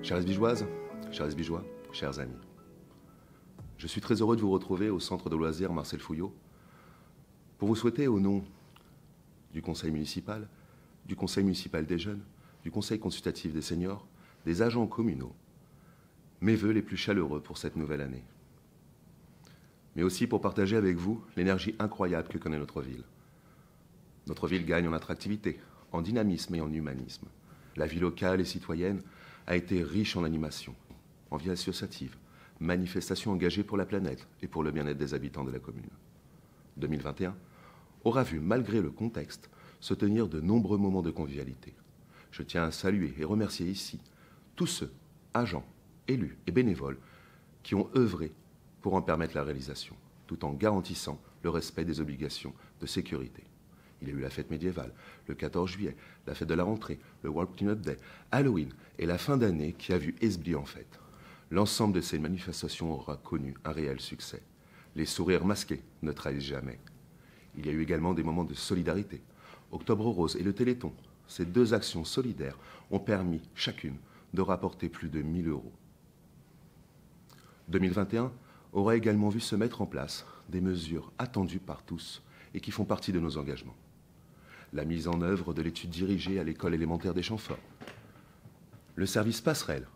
Chères Esbigeoises, chers Esbigeois, chers amis, je suis très heureux de vous retrouver au centre de loisirs Marcel Fouillot pour vous souhaiter au nom du conseil municipal des jeunes, du conseil consultatif des seniors, des agents communaux, mes vœux les plus chaleureux pour cette nouvelle année. Mais aussi pour partager avec vous l'énergie incroyable que connaît notre ville. Notre ville gagne en attractivité, en dynamisme et en humanisme. La vie locale et citoyenne a été riche en animation, en vie associative, manifestations engagées pour la planète et pour le bien-être des habitants de la commune. 2021 aura vu, malgré le contexte, se tenir de nombreux moments de convivialité. Je tiens à saluer et remercier ici tous ceux, agents, élus et bénévoles, qui ont œuvré pour en permettre la réalisation, tout en garantissant le respect des obligations de sécurité. Il y a eu la fête médiévale, le 14 juillet, la fête de la rentrée, le World Cleanup Day, Halloween et la fin d'année qui a vu Esbly en fête. L'ensemble de ces manifestations aura connu un réel succès. Les sourires masqués ne trahissent jamais. Il y a eu également des moments de solidarité. Octobre Rose et le Téléthon, ces deux actions solidaires ont permis chacune de rapporter plus de 1 000 €. 2021 aura également vu se mettre en place des mesures attendues par tous et qui font partie de nos engagements. La mise en œuvre de l'étude dirigée à l'école élémentaire des Champs-Forts, le service passerelle,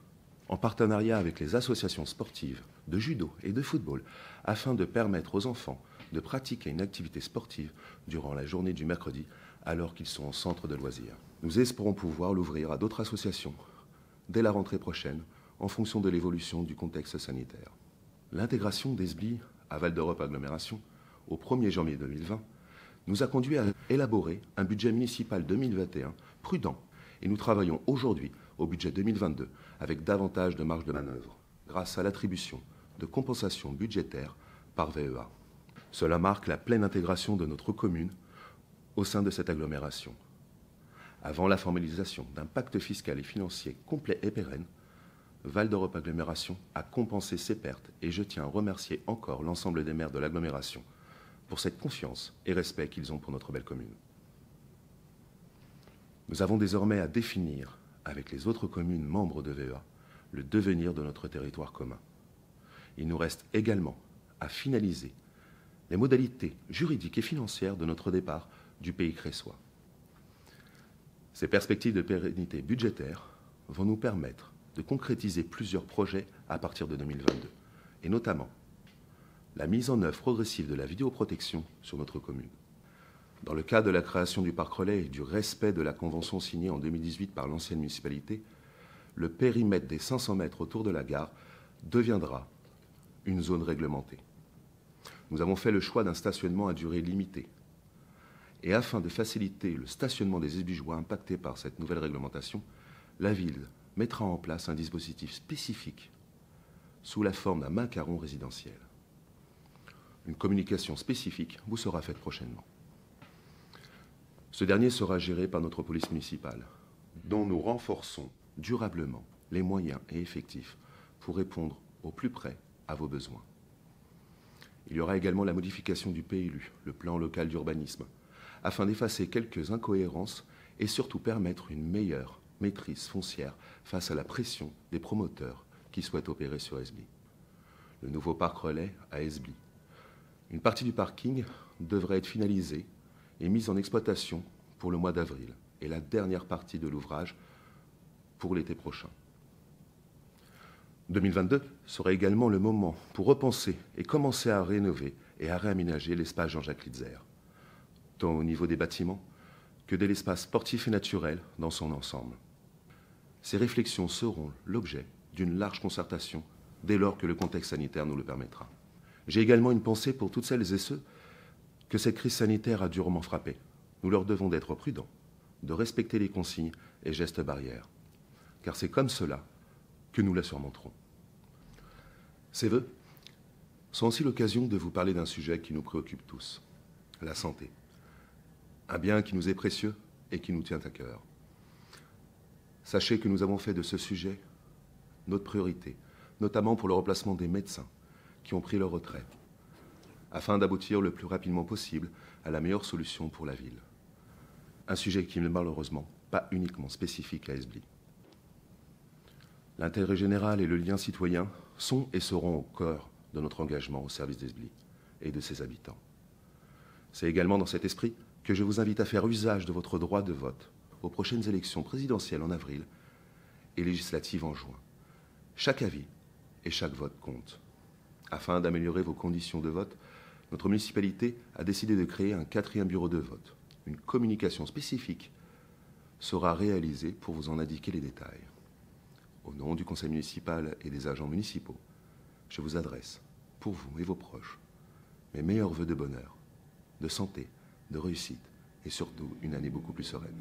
en partenariat avec les associations sportives de judo et de football, afin de permettre aux enfants de pratiquer une activité sportive durant la journée du mercredi, alors qu'ils sont en centre de loisirs. Nous espérons pouvoir l'ouvrir à d'autres associations dès la rentrée prochaine, en fonction de l'évolution du contexte sanitaire. L'intégration d'Esbly à Val d'Europe Agglomération au 1er janvier 2020 nous a conduit à élaborer un budget municipal 2021 prudent et nous travaillons aujourd'hui au budget 2022 avec davantage de marge de manœuvre grâce à l'attribution de compensations budgétaires par VEA. Cela marque la pleine intégration de notre commune au sein de cette agglomération. Avant la formalisation d'un pacte fiscal et financier complet et pérenne, Val d'Europe Agglomération a compensé ses pertes et je tiens à remercier encore l'ensemble des maires de l'agglomération pour cette confiance et respect qu'ils ont pour notre belle commune. Nous avons désormais à définir avec les autres communes membres de VEA le devenir de notre territoire commun. Il nous reste également à finaliser les modalités juridiques et financières de notre départ du pays cressois. Ces perspectives de pérennité budgétaire vont nous permettre de concrétiser plusieurs projets à partir de 2022, et notamment la mise en œuvre progressive de la vidéoprotection sur notre commune. Dans le cadre de la création du parc relais et du respect de la convention signée en 2018 par l'ancienne municipalité, le périmètre des 500 mètres autour de la gare deviendra une zone réglementée. Nous avons fait le choix d'un stationnement à durée limitée. Et afin de faciliter le stationnement des Esbigeois impactés par cette nouvelle réglementation, la ville mettra en place un dispositif spécifique sous la forme d'un macaron résidentiel. Une communication spécifique vous sera faite prochainement. Ce dernier sera géré par notre police municipale, dont nous renforçons durablement les moyens et effectifs pour répondre au plus près à vos besoins. Il y aura également la modification du PLU, le plan local d'urbanisme, afin d'effacer quelques incohérences et surtout permettre une meilleure maîtrise foncière face à la pression des promoteurs qui souhaitent opérer sur Esbly. Le nouveau parc relais à Esbly. Une partie du parking devrait être finalisée et mise en exploitation pour le mois d'avril et la dernière partie de l'ouvrage pour l'été prochain. 2022 sera également le moment pour repenser et commencer à rénover et à réaménager l'espace Jean-Jacques Litzer, tant au niveau des bâtiments que de l'espace sportif et naturel dans son ensemble. Ces réflexions seront l'objet d'une large concertation dès lors que le contexte sanitaire nous le permettra. J'ai également une pensée pour toutes celles et ceux que cette crise sanitaire a durement frappé. Nous leur devons d'être prudents, de respecter les consignes et gestes barrières, car c'est comme cela que nous la surmonterons. Ces vœux sont aussi l'occasion de vous parler d'un sujet qui nous préoccupe tous, la santé. Un bien qui nous est précieux et qui nous tient à cœur. Sachez que nous avons fait de ce sujet notre priorité, notamment pour le remplacement des médecins qui ont pris leur retraite, afin d'aboutir le plus rapidement possible à la meilleure solution pour la ville. Un sujet qui n'est malheureusement pas uniquement spécifique à Esbly. L'intérêt général et le lien citoyen sont et seront au cœur de notre engagement au service d'Esbly et de ses habitants. C'est également dans cet esprit que je vous invite à faire usage de votre droit de vote aux prochaines élections présidentielles en avril et législatives en juin. Chaque avis et chaque vote compte. Afin d'améliorer vos conditions de vote, notre municipalité a décidé de créer un 4e bureau de vote. Une communication spécifique sera réalisée pour vous en indiquer les détails. Au nom du conseil municipal et des agents municipaux, je vous adresse, pour vous et vos proches, mes meilleurs vœux de bonheur, de santé, de réussite et surtout une année beaucoup plus sereine.